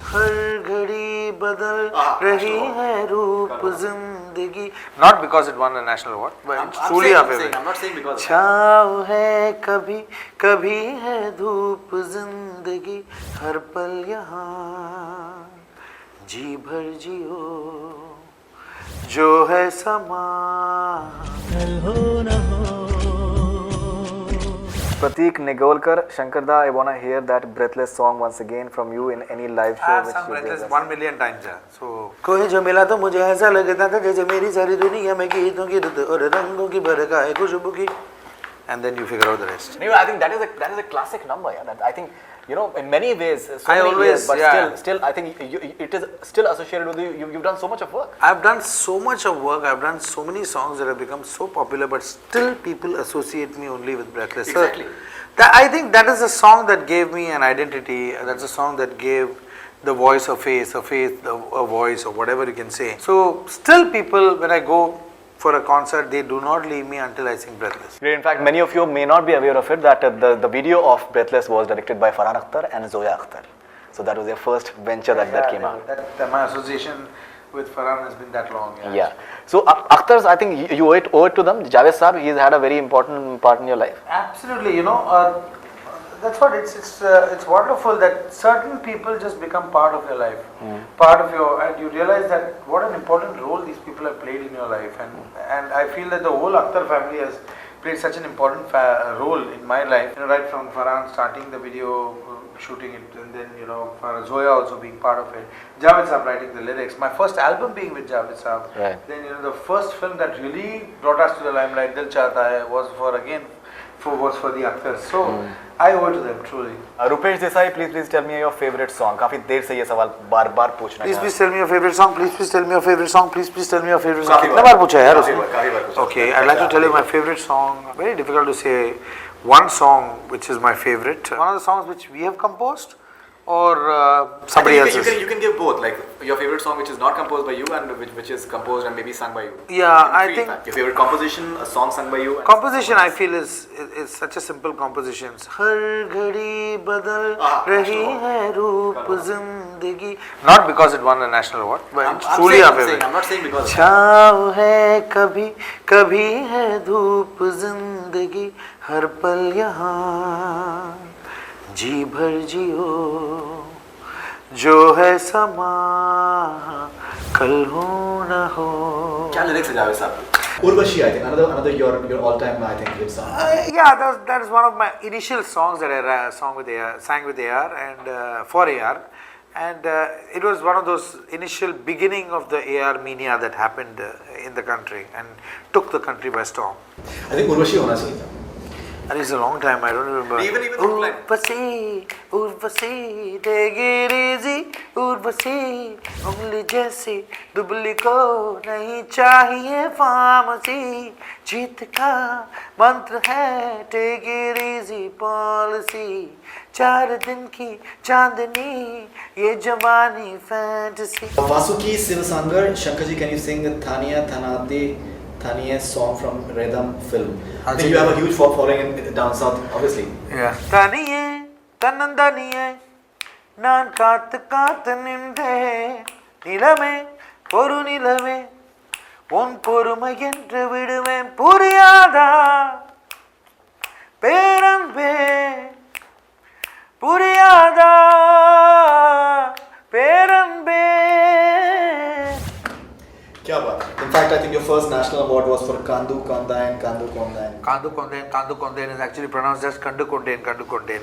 हर घड़ी बदल रही है रूप जिंदगी. Not because it won a national award, but it's truly our favorite. I'm not saying because. छाँव है कभी कभी है धूप जिंदगी हर पल यहाँ जी भर जियो जो है समा कल हो न हो. Pratik Negolkar, Shankar da, I wanna hear that breathless song once again from you in any live show. I've sung breathless 1 million times. So कोई जो मिला तो मुझे ऐसा लगता था जैसे मेरी सारी दुनिया में गीतों की रुत और रंगों की बरखा है खुशबू की. And then you figure out the rest. No, I think that is a classic number. Yeah, that I think in many ways. So I many always, years, but yeah. still, I think it is still associated with you. You've done so much of work. I've done so much of work. I've done so many songs that have become so popular, but still people associate me only with Breathless. Exactly. So, I think that is a song that gave me an identity. That's a song that gave the voice a face, a voice, or whatever you can say. So still people, when I go for a concert, they do not leave me until I sing Breathless. In fact, many of you may not be aware of it, that the video of Breathless was directed by Farhan Akhtar and Zoya Akhtar. So that was their first venture that came out. My association with Farhan has been that long. Yeah. So Akhtar's, I think you owe it to them. Javed Saheb, he's had a very important part in your life. Absolutely, that's what it's wonderful that certain people just become part of your life, and you realize that what an important role these people have played in your life, and I feel that the whole Akhtar family has played such an important role in my life. Right from Farhan starting the video, shooting it, and then for Zoya also being part of it, Javed Saheb writing the lyrics, my first album being with Javed Saheb, right. Then the first film that really brought us to the limelight, Dil Chahta Hai, was for the Akhtars. So I owe it to them truly. Rupesh Desai, please tell me your favorite song. काफी देर से ये सवाल बार पूछना है. Please tell me your favorite song. Please tell me your favorite song. Please tell me your favorite song. कितने बार पूछा है यार उसने? Okay, I'd like to tell you my favorite song. Very difficult to say one song which is my favorite. One of the songs which we have composed, or somebody else's. You can give both, like your favorite song which is not composed by you and which is composed and maybe sung by you. Yeah, I think your favorite composition, a song sung by you. Composition I feel is such a simple composition. हर घड़ी बदल रही है रूप जिंदगी. Not because it won a national award, but it's truly our favorite. I'm not saying because. छाँव है कभी कभी है धूप जिंदगी हर पल यहाँ जी भर जियो जो है समा कल हो न हो. क्या lyrics है जावेद साहब? Urvashi, I think another your all-time I think hit song. Yeah, that is one of my initial songs that I sang with AR and for AR, and it was one of those initial beginning of the AR mania that happened in the country and took the country by storm. I think Urvashi होना चाहिए था. And it's a long time, I don't remember. Even Urvasi, take it easy, Urvasi, उंगली जैसी दुबली को नहीं चाहिए pharmacy, जीत का मंत्र है take it easy policy, 4 दिन की चांदनी ये जवानी fantasy. Vasuki Sivasangar, Shankar ji, can you sing Thaniya Thanadi Thaniya song from Redam film? I think you have a huge following down south, obviously. Yeah. Thaniye, Tanandaniye, Nan Kat Nimde, Nilame, Poru Nilame, One Porumayendra Vidume, Puriada, Perambe, Puriada, Perambe. In fact, I think your first national award was for Kandu Kondain, Kandu Kondain. Kandu Kondain is actually pronounced as Kandu Kondain,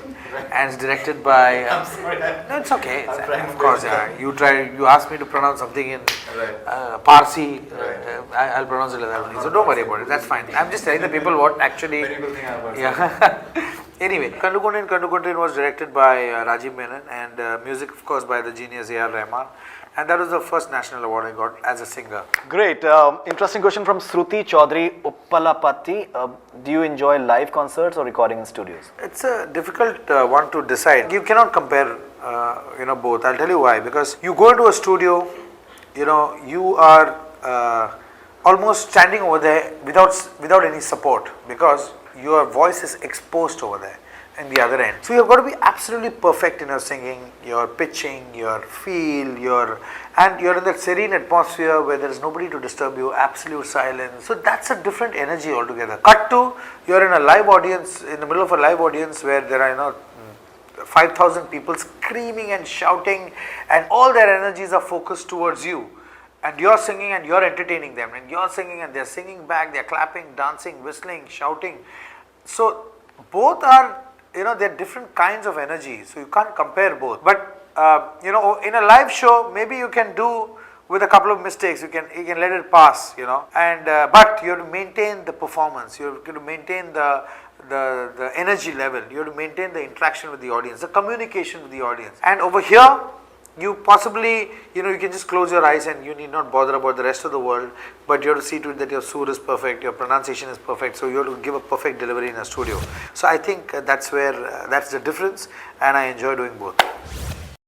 and it's directed by. I'm sorry. No, it's okay. Of course, you asked me to pronounce something in Parsi. I'll pronounce it like that. So don't worry about it. That's fine. I'm just telling the people what actually. Many people think I Yeah. Anyway, Kandu Kondain was directed by Rajiv Menon and music, of course, by the genius A.R. Rahman. And that was the first national award I got as a singer. Great. Interesting question from Shruti Chaudhary Uppalapati. Do you enjoy live concerts or recording in studios? It's a difficult one to decide. You cannot compare, both. I'll tell you why. Because you go into a studio, you are almost standing over there without any support, because your voice is exposed over there. in the other end. So you've got to be absolutely perfect in your singing, your pitching, your feel, and you're in that serene atmosphere where there is nobody to disturb you, absolute silence. So that's a different energy altogether. Cut to, you're in a live audience, in the middle of a live audience where there are 5,000 people screaming and shouting, and all their energies are focused towards you. And you're singing and you're entertaining them, and you're singing and they're singing back, they're clapping, dancing, whistling, shouting. So both are, they're different kinds of energy, so you can't compare both. But in a live show, maybe you can do with a couple of mistakes, you can let it pass, and but you have to maintain the performance, you have to maintain the energy level, you have to maintain the interaction with the audience, the communication with the audience. And over here, you possibly, you can just close your eyes and you need not bother about the rest of the world, but you have to see to it that your sur is perfect, your pronunciation is perfect, so you have to give a perfect delivery in a studio. So I think that's the difference, and I enjoy doing both.